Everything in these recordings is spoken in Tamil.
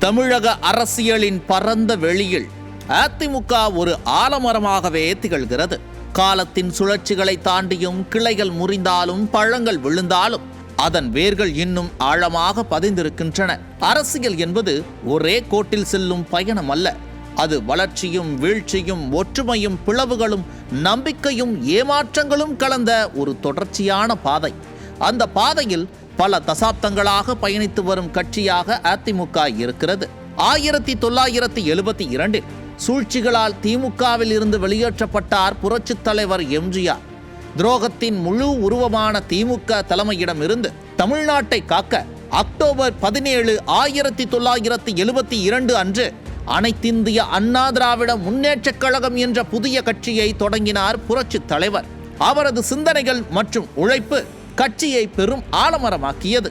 தமிழக அரசியலின் பரந்த வெளியில் அதிமுக ஒரு ஆலமரமாகவே திகழ்கிறது. காலத்தின் சுழற்சிகளை தாண்டியும் கிளைகள் முறிந்தாலும் பழங்கள் விழுந்தாலும் அதன் வேர்கள் இன்னும் ஆழமாக பதிந்திருக்கின்றன. அரசியல் என்பது ஒரே கோட்டில் செல்லும் பயணம் அல்ல. அது வளர்ச்சியும் வீழ்ச்சியும் ஒற்றுமையும் பிளவுகளும் நம்பிக்கையும் ஏமாற்றங்களும் கலந்த ஒரு தொடர்ச்சியான பாதை. அந்த பாதையில் பல தசாப்தங்களாக பயணித்து வரும் கட்சியாக அதிமுக இருக்கிறது. 1972 சூழ்ச்சிகளால் திமுகவில் இருந்து வெளியேற்றப்பட்டார் புரட்சித் தலைவர் எம்ஜிஆர். துரோகத்தின் முழு உருவமான திமுக தலைமையிடமிருந்து தமிழ்நாட்டை காக்க அக்டோபர் 17, 1972 அன்று அனைத்திந்திய அண்ணா திராவிட முன்னேற்றக் கழகம் என்ற புதிய கட்சியை தொடங்கினார் புரட்சித் தலைவர். அவரது சிந்தனைகள் மற்றும் உழைப்பு கட்சியை பெரும் ஆலமரமாக்கியது.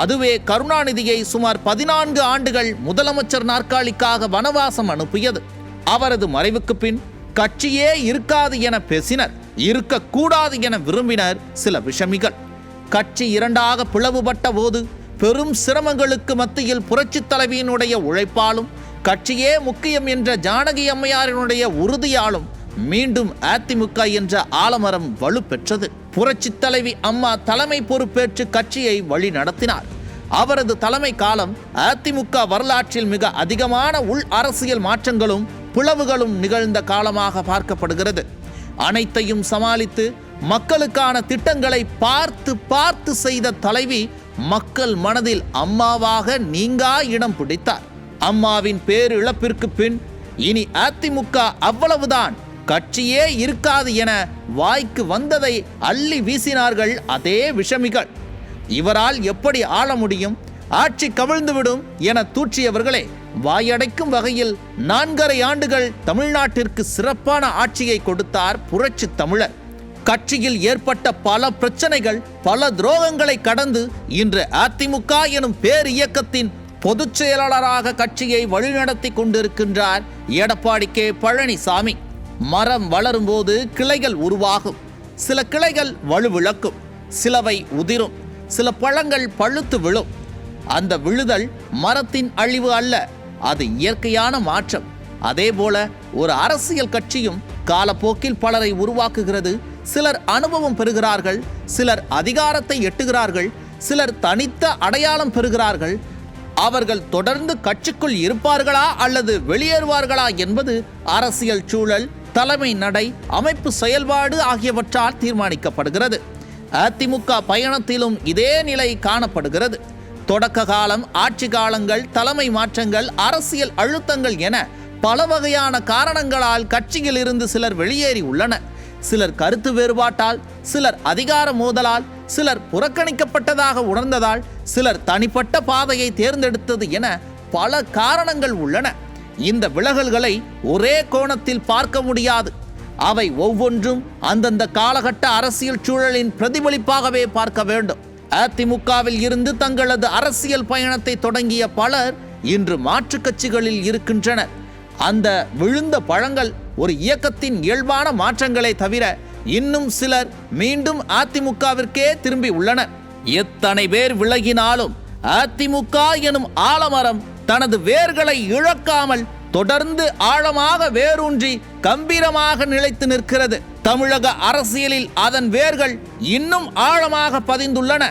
அதுவே கருணாநிதியை சுமார் 14 ஆண்டுகள் முதலமைச்சர் நாற்காலிக்காக வனவாசம் அனுப்பியது. அவரது மறைவுக்கு பின் கட்சியே இருக்காது என பேசினர், இருக்கக்கூடாது என விரும்பினர் சில விஷமிகள். கட்சி இரண்டாக பிளவுபட்ட போது பெரும் சிரமங்களுக்கு மத்தியில் புரட்சித் தலைவியினுடைய உழைப்பாலும் கட்சியே முக்கியம் என்ற ஜானகி அம்மையாரினுடைய உறுதியாலும் மீண்டும் அதிமுக என்ற ஆலமரம் வலுப்பெற்றது. புரட்சித் தலைவி அம்மா தலைமை பொறுப்பேற்று கட்சியை வழி நடத்தினார். அவரது தலைமை காலம் அதிமுக வரலாற்றில் மிக அதிகமான உள் அரசியல் மாற்றங்களும் பிளவுகளும் நிகழ்ந்த காலமாக பார்க்கப்படுகிறது. அனைத்தையும் சமாளித்து மக்களுக்கான திட்டங்களை பார்த்து செய்த தலைவி மக்கள் மனதில் அம்மாவாக நீங்கா இடம் பிடித்தார். அம்மாவின் பேரிழப்பிற்கு பின் இனி அதிமுக அவ்வளவுதான், கட்சியே இருக்காது என வாய்க்கு வந்ததை அள்ளி வீசினார்கள் அதே விஷமிகள். இவரால் எப்படி ஆள முடியும், ஆட்சி கவிழ்ந்துவிடும் என தூற்றியவர்களே வாயடைக்கும் வகையில் 4½ ஆண்டுகள் தமிழ்நாட்டிற்கு சிறப்பான ஆட்சியை கொடுத்தார் புரட்சி தமிழர். கட்சியில் ஏற்பட்ட பல பிரச்சனைகள், பல துரோகங்களை கடந்து இன்று அதிமுக எனும் பேர் இயக்கத்தின் பொதுச் செயலாளராக கட்சியை வழிநடத்தி கொண்டிருக்கின்றார் எடப்பாடி கே பழனிசாமி. மரம் வளரும் போது கிளைகள் உருவாகும். சில கிளைகள் வலுவிழக்கும், சிலவை உதிரும், சில பழங்கள் பழுத்து விழும். அந்த விழுதல் மரத்தின் அழிவு அல்ல, அது இயற்கையான மாற்றம். அதேபோல ஒரு அரசியல் கட்சியும் காலப்போக்கில் பலரை உருவாக்குகிறது. சிலர் அனுபவம் பெறுகிறார்கள், சிலர் அதிகாரத்தை எட்டுகிறார்கள், சிலர் தனித்த அடையாளம் பெறுகிறார்கள். அவர்கள் தொடர்ந்து கட்சிக்குள் இருப்பார்களா அல்லது வெளியேறுவார்களா என்பது அரசியல் சூழல், தலைமை நடை, அமைப்பு செயல்பாடு ஆகியவற்றால் தீர்மானிக்கப்படுகிறது. அதிமுக பயணத்திலும் இதே நிலை காணப்படுகிறது. தொடக்க காலம், ஆட்சி காலங்கள், தலைமை மாற்றங்கள், அரசியல் அழுத்தங்கள் என பல வகையான காரணங்களால் கட்சியில் இருந்து சிலர் வெளியேறி உள்ளனர். சிலர் கருத்து வேறுபாட்டால், சிலர் அதிகார மோதலால், சிலர் புறக்கணிக்கப்பட்டதாக உணர்ந்ததால், சிலர் தனிப்பட்ட பாதையை தேர்ந்தெடுத்தது என பல காரணங்கள் உள்ளன. இந்த விலகல்களை ஒரே கோணத்தில் பார்க்க முடியாது. அவை ஒவ்வொன்றும் அந்தந்த காலகட்ட அரசியல் சூழலின் பிரதிபலிப்பாகவே பார்க்க வேண்டும். அதிமுகவில் இருந்து தங்களது அரசியல் பயணத்தை தொடங்கிய பலர் இன்று மாற்றுக் கட்சிகளில் இருக்கின்றனர். அந்த விழுந்த பழங்கள் ஒரு இயக்கத்தின் இயல்பான மாற்றங்களை தவிர இன்னும் சிலர் மீண்டும் அதிமுகவிற்கே திரும்பி உள்ளனர். எத்தனை பேர் விலகினாலும் அதிமுக எனும் ஆலமரம் தனது வேர்களை இழக்காமல் தொடர்ந்து ஆழமாக வேரூன்றி கம்பீரமாக நிலைத்து நிற்கிறது. தமிழக அரசியலில் அதன் வேர்கள் இன்னும் ஆழமாக பதிந்துள்ளன.